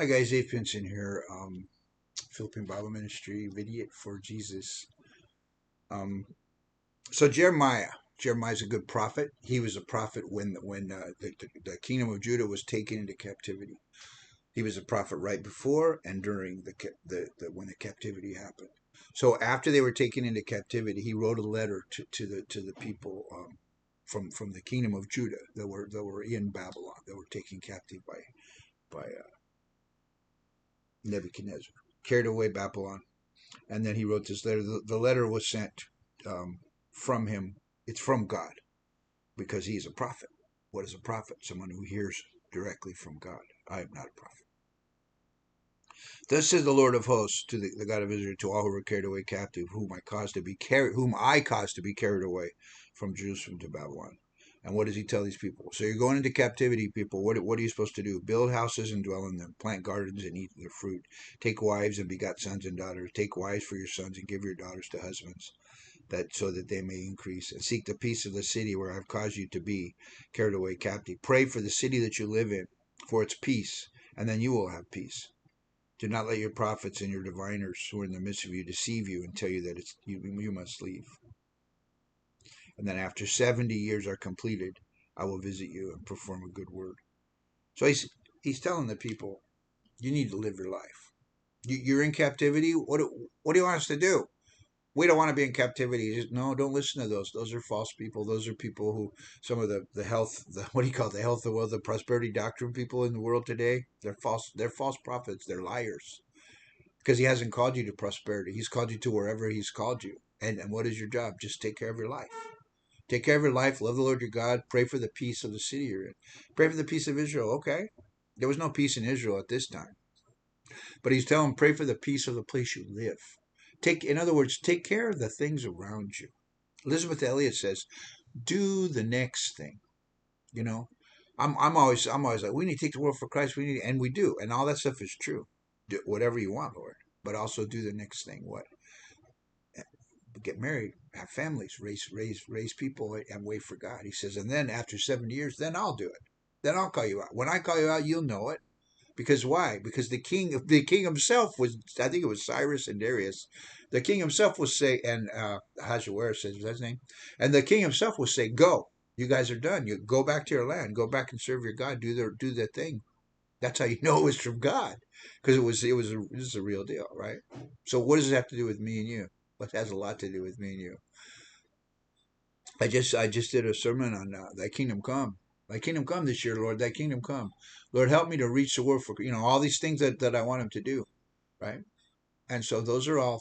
Hi guys, Dave Pinson here. Philippine Bible Ministry, Vidiot for Jesus. Um, so Jeremiah's a good prophet. He was a prophet when the kingdom of Judah was taken into captivity. He was a prophet right before and during the when the captivity happened. So after they were taken into captivity, he wrote a letter to the people from the kingdom of Judah that were in Babylon, that were taken captive by Nebuchadnezzar, carried away Babylon. And then he wrote this letter. The letter was sent from him. It's from God because he is a prophet. What is a prophet? Someone who hears directly from God. I am not a prophet. Thus says the Lord of hosts to the God of Israel, to all who were carried away captive, whom I caused to be carried away from Jerusalem to Babylon. And what does he tell these people? So you're going into captivity, people. What are you supposed to do? Build houses and dwell in them. Plant gardens and eat their fruit. Take wives and begot sons and daughters. Take wives for your sons and give your daughters to husbands, that so that they may increase. And seek the peace of the city where I've caused you to be carried away captive. Pray for the city that you live in, for its peace, and then you will have peace. Do not let your prophets and your diviners who are in the midst of you deceive you and tell you that you must leave. And then after 70 years are completed, I will visit you and perform a good word. So he's telling the people, you need to live your life. You're in captivity. What do you want us to do? We don't want to be in captivity. No, don't listen to those. Those are false people. Those are people who, some of the health, what do you call it? The health, the wealth, the prosperity doctrine people in the world today. They're false. They're false prophets. They're liars. Because he hasn't called you to prosperity. He's called you to wherever he's called you. And what is your job? Just take care of your life. Take care of your life. Love the Lord your God. Pray for the peace of the city you're in. Pray for the peace of Israel. Okay. There was no peace in Israel at this time. But he's telling them, pray for the peace of the place you live. In other words, take care of the things around you. Elizabeth Elliot says, do the next thing. You know, I'm always like, we need to take the world for Christ. And we do. And all that stuff is true. Do whatever you want, Lord. But also do the next thing. What? Get married, have families, raise people, and wait for God. He says, and then after 7 years, then I'll do it. Then I'll call you out. When I call you out, you'll know it. Because why? Because the king himself was, I think it was Cyrus and Darius. The king himself was say, and Ahasuerus says, was that his name? And the king himself was say, go. You guys are done. You go back to your land. Go back and serve your God. Do the thing. That's how you know it was from God, because this is a real deal, right? So what does it have to do with me and you? Well, it has a lot to do with me and you. I just did a sermon on Thy Kingdom Come. Thy Kingdom Come this year, Lord. Thy Kingdom Come, Lord. Help me to reach the world for all these things that I want Him to do, right? And so those are all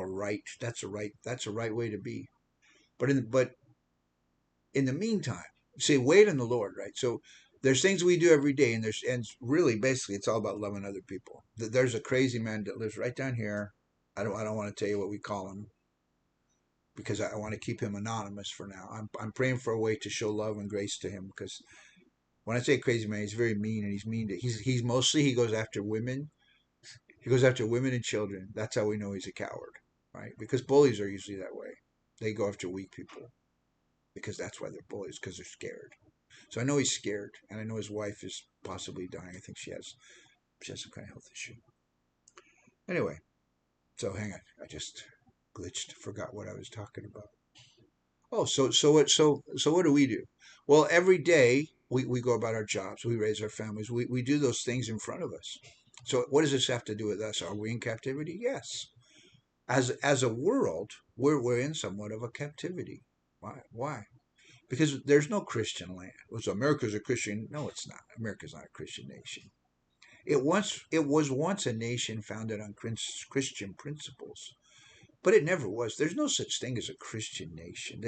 right. That's a right way to be. But in the meantime, say wait on the Lord, right? So there's things we do every day, and really basically it's all about loving other people. There's a crazy man that lives right down here. I don't want to tell you what we call him, because I want to keep him anonymous for now. I'm praying for a way to show love and grace to him, because when I say crazy man, he's very mean, and he's mostly, he goes after women. He goes after women and children. That's how we know he's a coward, right? Because bullies are usually that way. They go after weak people because that's why they're bullies, because they're scared. So I know he's scared, and I know his wife is possibly dying. I think she has some kind of health issue. Anyway, so hang on, I just glitched, forgot what I was talking about. Oh, so what do we do? Well, every day we go about our jobs, we raise our families, we do those things in front of us. So what does this have to do with us? Are we in captivity? Yes. As a world, we're in somewhat of a captivity. Why? Why? Because there's no Christian land. Was America's a Christian? No, it's not. America's not a Christian nation. It was once a nation founded on Christian principles, but it never was. There's no such thing as a Christian nation.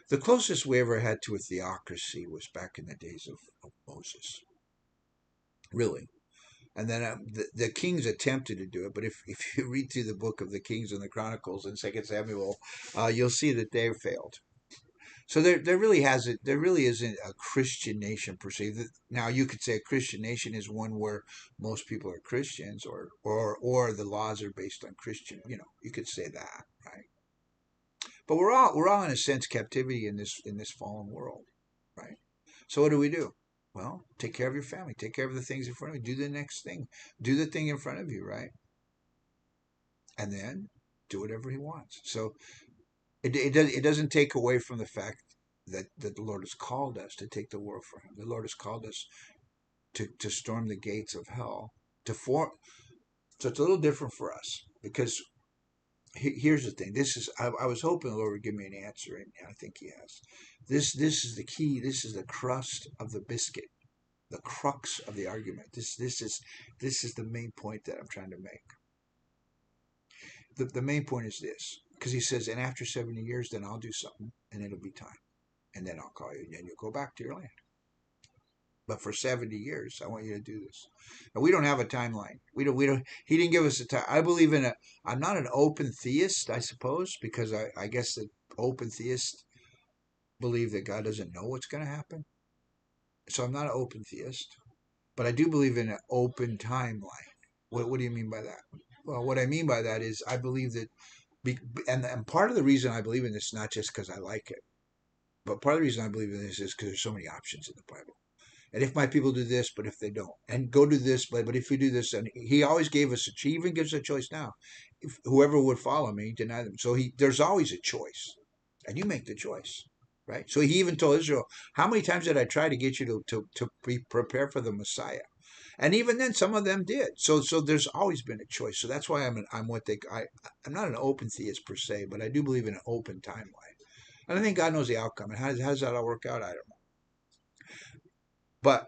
The closest we ever had to a theocracy was back in the days of Moses, really. And then the kings attempted to do it, but if you read through the book of the Kings and the Chronicles and Second Samuel, you'll see that they failed. So there really isn't a Christian nation per se. Now you could say a Christian nation is one where most people are Christians, or the laws are based on Christian. You could say that, right? But we're all in a sense captivity in this fallen world, right? So what do we do? Well, take care of your family. Take care of the things in front of you. Do the next thing. Do the thing in front of you, right? And then do whatever he wants. So it doesn't take away from the fact that the Lord has called us to take the world for him. The Lord has called us to storm the gates of hell. To form. So it's a little different for us because here's the thing. I was hoping the Lord would give me an answer, and I think He has. This is the key. This is the crust of the biscuit, the crux of the argument. This is the main point that I'm trying to make. The main point is this, because He says, and after 70 years, then I'll do something, and it'll be time, and then I'll call you, and then you'll go back to your land. But for 70 years, I want you to do this. And we don't have a timeline. We don't, he didn't give us a time. I believe in I'm not an open theist, I suppose, because I guess that open theists believe that God doesn't know what's going to happen. So I'm not an open theist, but I do believe in an open timeline. What do you mean by that? Well, what I mean by that is I believe that, and part of the reason I believe in this is not just because I like it, but part of the reason I believe in this is because there's so many options in the Bible. And if my people do this, but if they don't, and go do this, but if you do this, and he always gave us he even gives a choice now. If whoever would follow me, deny them. So there's always a choice, and you make the choice, right? So he even told Israel, how many times did I try to get you to be prepared for the Messiah? And even then, some of them did. So there's always been a choice. So that's why I'm what I'm not an open theist per se, but I do believe in an open timeline. And I think God knows the outcome. And how does that all work out? I don't know. But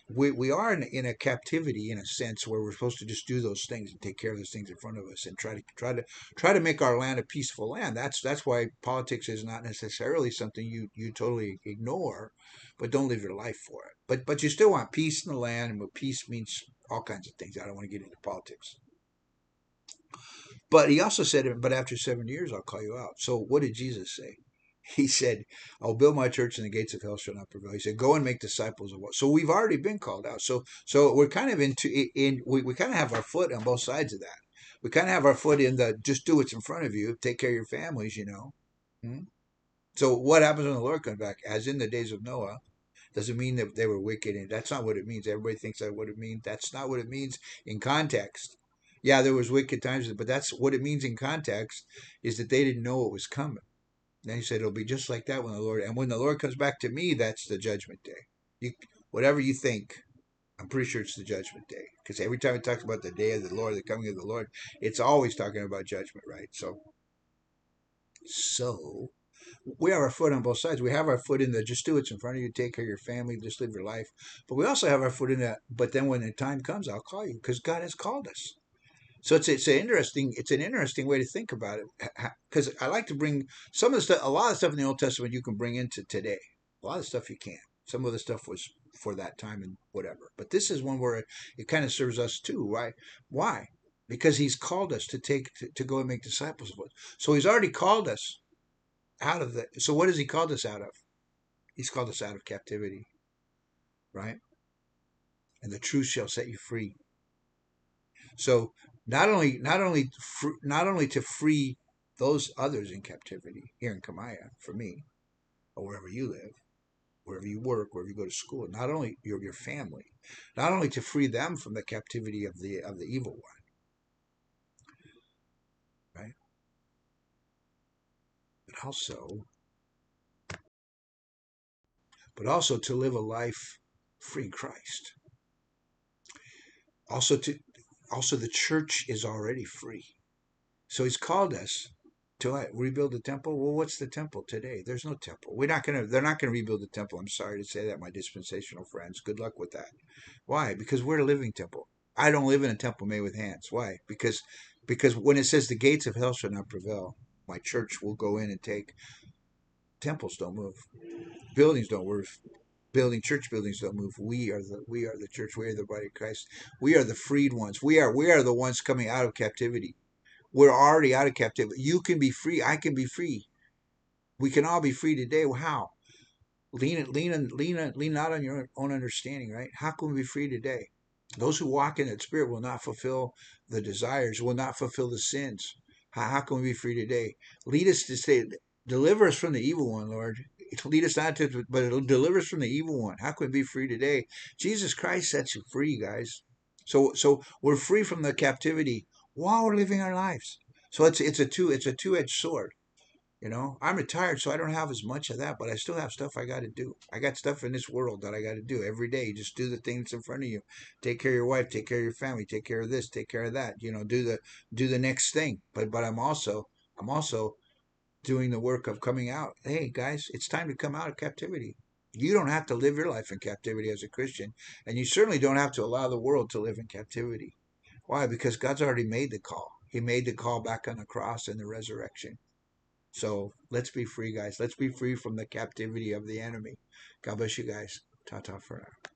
we are in a captivity in a sense where we're supposed to just do those things and take care of those things in front of us and try to make our land a peaceful land. That's why politics is not necessarily something you totally ignore, but don't live your life for it. But you still want peace in the land, and what peace means all kinds of things. I don't want to get into politics. But he also said, but after 7 years, I'll call you out. So what did Jesus say? He said, I'll build my church and the gates of hell shall not prevail. He said, go and make disciples of what? So we've already been called out. So we're kind of we kind of have our foot on both sides of that. We kind of have our foot in the just do what's in front of you, take care of your families. Hmm? So what happens when the Lord comes back? As in the days of Noah, doesn't mean that they were wicked, and that's not what it means. Everybody thinks that's what it means. That's not what it means in context. Yeah, there was wicked times, but that's what it means in context is that they didn't know it was coming. Then he said it'll be just like that when the Lord comes back to me, that's the judgment day. You whatever you think, I'm pretty sure it's the judgment day because every time it talks about the day of the Lord, the coming of the Lord, it's always talking about judgment, right? So we have our foot on both sides. We have our foot in the just do what's in front of you, take care of your family, just live your life. But we also have our foot in that. But then when the time comes, I'll call you because God has called us. So it's an interesting way to think about it because I like to bring some of the stuff. A lot of stuff in the Old Testament you can bring into today. A lot of stuff you can't. Some of the stuff was for that time and whatever. But this is one where it kind of serves us too, right? Why? Because He's called us to go and make disciples of us. So He's already called us out of the. So what has He called us out of? He's called us out of captivity, right? And the truth shall set you free. So not only to free those others in captivity here in Kamaya for me or wherever you live, wherever you work, wherever you go to school, not only your family, not only to free them from the captivity of the evil one, right? But also to live a life free in Christ. Also to also the church is already free. So He's called us to rebuild the temple. Well, what's the temple today? There's no temple. They're not gonna rebuild the temple. I'm sorry to say that, my dispensational friends. Good luck with that. Why? Because we're a living temple. I don't live in a temple made with hands. Why? Because when it says the gates of hell shall not prevail, my church will go in and take. Temples don't move. Buildings don't move. Church buildings don't move. We are the church. We are the body of Christ. We are the freed ones. We are the ones coming out of captivity. We're already out of captivity. You can be free. I can be free. We can all be free today. Well, how? Lean not on your own understanding, right? How can we be free today? Those who walk in that spirit will not fulfill the desires, will not fulfill the sins. How can we be free today? Lead us to say, deliver us from the evil one, Lord. lead us not to, but it'll deliver us from the evil one. How can we be free today? Jesus Christ sets you free, guys. So we're free from the captivity while we're living our lives. So it's a two-edged sword. I'm retired, so I don't have as much of that, but I still have stuff I got to do. I got stuff in this world that I got to do every day. Just do the things in front of you. Take care of your wife, take care of your family, take care of this, take care of that. Do the next thing. But I'm also doing the work of coming out. Hey, guys, it's time to come out of captivity. You don't have to live your life in captivity as a Christian, and you certainly don't have to allow the world to live in captivity. Why? Because God's already made the call. He made the call back on the cross and the resurrection. So let's be free, guys. Let's be free from the captivity of the enemy. God bless you guys. Ta ta for now.